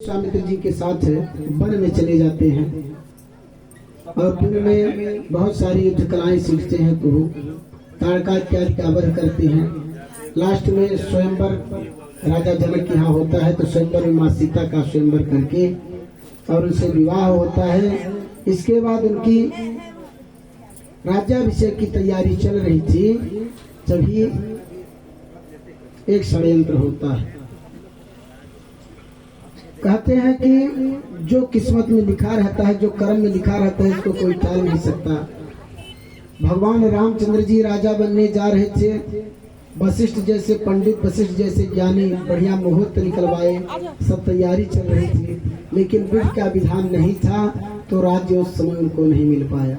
विश्वामित्र जी के साथ वन में चले जाते हैं और वन में बहुत सारी युद्ध कलाएं सीखते हैं। गुरु ताड़का इत्यादि का वध करते हैं। लास्ट में स्वयंवर राजा जनक के यहाँ होता है, तो स्वयंवर में माँ सीता का स्वयंवर करके और उनसे विवाह होता है। इसके बाद उनकी राज्याभिषेक की तैयारी चल रही थी, तभी एक षड्यंत्र होता है। कहते हैं कि जो किस्मत में लिखा रहता है, जो कर्म में लिखा रहता है, इसको कोई टाल नहीं सकता। भगवान रामचंद्र जी राजा बनने जा रहे थे। वशिष्ठ जैसे पंडित, वशिष्ठ जैसे ज्ञानी बढ़िया मुहूर्त निकलवाए, सब तैयारी चल रही थी, लेकिन विधि का विधान नहीं था, तो राज्य उस समय उनको नहीं मिल पाया।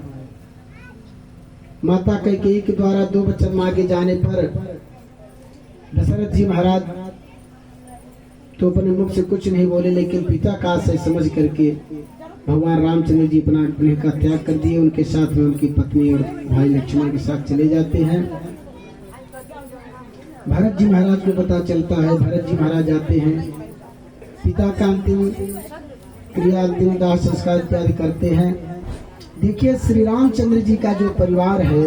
माता कैकेयी के द्वारा 2 वचन मांगे जाने पर दशरथ जी महाराज तो अपने मुख से कुछ नहीं बोले, लेकिन पिता का आशय समझ करके भगवान रामचंद्र जी अपना गृह का त्याग कर दिए। उनके साथ में उनकी पत्नी और भाई लक्ष्मण के साथ चले जाते हैं। भरत जी महाराज को पता चलता है, भरत जी महाराज आते हैं, पिता का अंतिम क्रिया, अंतिम दाह संस्कार इत्यादि करते हैं। देखिए, श्री रामचंद्र जी का जो परिवार है,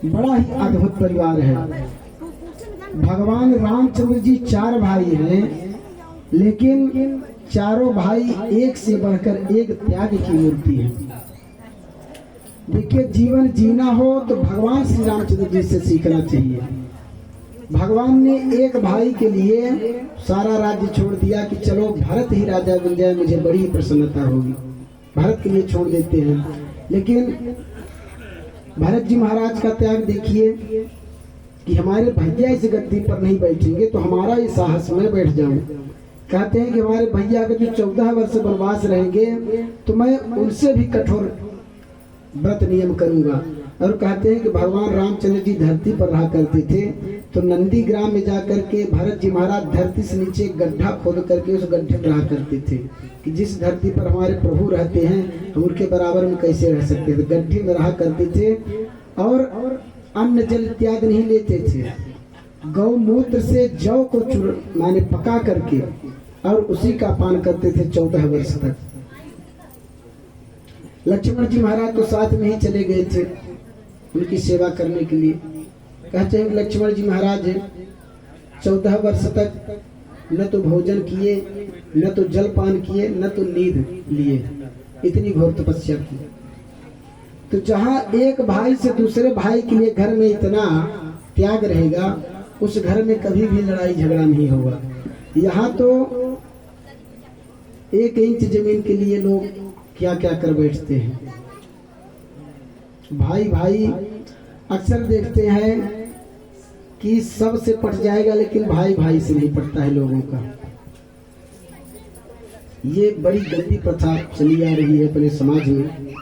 बड़ा ही अद्भुत परिवार है। भगवान रामचंद्र जी 4 भाई हैं, लेकिन चारों भाई एक से बढ़कर एक त्याग की मूर्ति है। देखिए, जीवन जीना हो तो भगवान श्री रामचंद्र जी से सीखना चाहिए। भगवान ने एक भाई के लिए सारा राज्य छोड़ दिया कि चलो भरत ही राजा बन जाए, मुझे बड़ी प्रसन्नता होगी। भरत के लिए छोड़ देते हैं, लेकिन भरत जी महाराज का त्याग देखिए कि हमारे भैया इस गद्दी पर नहीं बैठेंगे तो हमारा ये साहस में बैठ जाऊं। कहते हैं कि हमारे भैया अगर जो 14 वर्ष वनवास रहेंगे तो मैं उनसे भी कठोर व्रत नियम करूंगा। और कहते हैं कि भगवान रामचंद्र जी धरती पर रहा करते थे, तो नंदी ग्राम में जाकर के भरत जी महाराज धरती से नीचे गड्ढा खोद करके उस गड्ढे में रहा करते थे कि जिस धरती पर हमारे प्रभु रहते हैं हम उनके बराबर में कैसे रह सकते थे। गड्ढे में रहा करते थे और अन्न जल इत्यादि नहीं लेते थे। गौमूत्र से जौ को माने पका करके और उसी का पान करते थे 14 वर्ष तक। लक्ष्मण जी महाराज तो साथ में ही चले गए थे उनकी सेवा करने के लिए। कहते हैं लक्ष्मण जी महाराज 14 वर्ष तक न तो भोजन किए, न तो जल पान किए, न तो नींद लिए, इतनी घोर तपस्या की। तो जहाँ एक भाई से दूसरे भाई के लिए घर में इतना त्याग रहेगा, उस घर में कभी भी लड़ाई झगड़ा नहीं होगा। यहाँ तो 1 इंच जमीन के लिए लोग क्या क्या कर बैठते हैं। भाई भाई अक्सर देखते हैं कि सब से पट जाएगा, लेकिन भाई भाई से नहीं पटता है लोगों का। ये बड़ी गंदी प्रथा चली आ रही है अपने समाज में,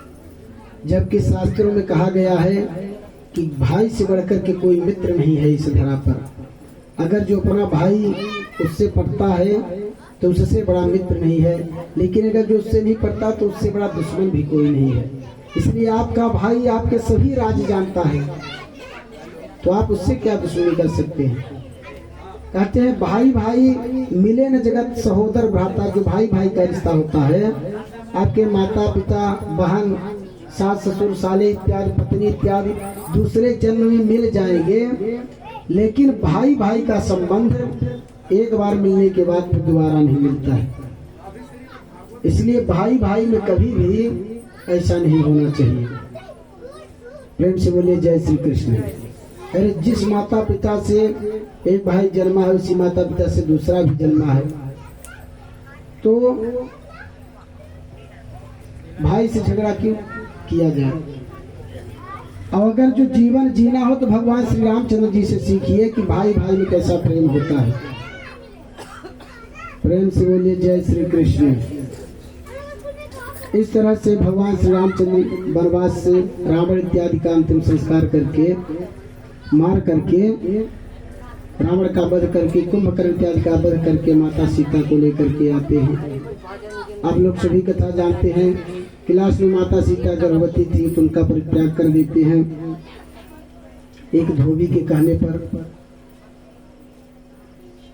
जबकि शास्त्रों में कहा गया है कि भाई से बढ़कर के कोई मित्र नहीं है इस धरा पर। अगर जो अपना भाई उससे पटता है तो उससे बड़ा मित्र नहीं है, लेकिन अगर जो उससे नहीं पटता तो उससे बड़ा दुश्मन भी कोई नहीं है। इसलिए आपका भाई आपके सभी राज जानता है, तो आप उससे क्या दुश्मनी कर सकते हैं। कहते हैं भाई भाई मिले न जगत सहोदर भ्राता। जो भाई भाई का रिश्ता होता है, आपके माता पिता, बहन, सास ससुर, साले इत्यादि, पत्नी इत्यादि दूसरे जन्म में मिल जाएंगे, लेकिन भाई भाई का संबंध एक बार मिलने के बाद फिर दोबारा नहीं मिलता है। इसलिए भाई भाई में कभी भी ऐसा नहीं होना चाहिए। प्रेम से बोलिए जय श्री कृष्ण। अरे जिस माता पिता से एक भाई जन्मा है, उसी माता पिता से दूसरा भी जन्मा है, तो भाई से झगड़ा क्यों किया जाए। और अगर जो जीवन जीना हो तो भगवान श्री रामचंद्र जी से सीखिए कि भाई भाई में कैसा प्रेम होता है। प्रेम से बोलिए जय श्री कृष्ण। इस तरह से भगवान श्री रामचंद्र वनवास से रावण इत्यादि का अंतिम संस्कार करके, मार करके, रावण का वध करके, कुंभकर्ण इत्यादि का वध करके माता सीता को लेकर के आते हैं। आप लोग सभी कथा जानते हैं कि लास्ट में माता सीता गर्भवती थी तो उनका परित्याग कर देते हैं एक धोबी के कहने पर।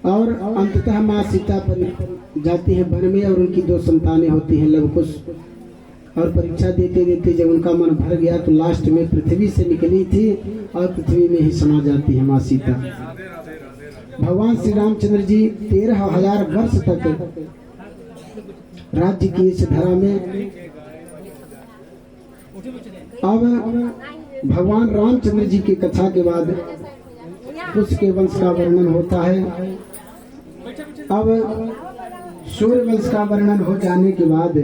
और अंततः माँ सीता पर जाती है वन में और उनकी 2 संतानें होती हैं लवकुश। और परीक्षा देते देते जब उनका मन भर गया तो लास्ट में पृथ्वी से निकली थी और पृथ्वी में ही समा जाती है माँ सीता। भगवान श्री रामचंद्र जी 13,000 वर्ष तक राज्य की इस धरा में। अब भगवान रामचंद्र जी की कथा के बाद कुश के वंश का वर्णन होता है। अब सूर्य वंश का वर्णन हो जाने के बाद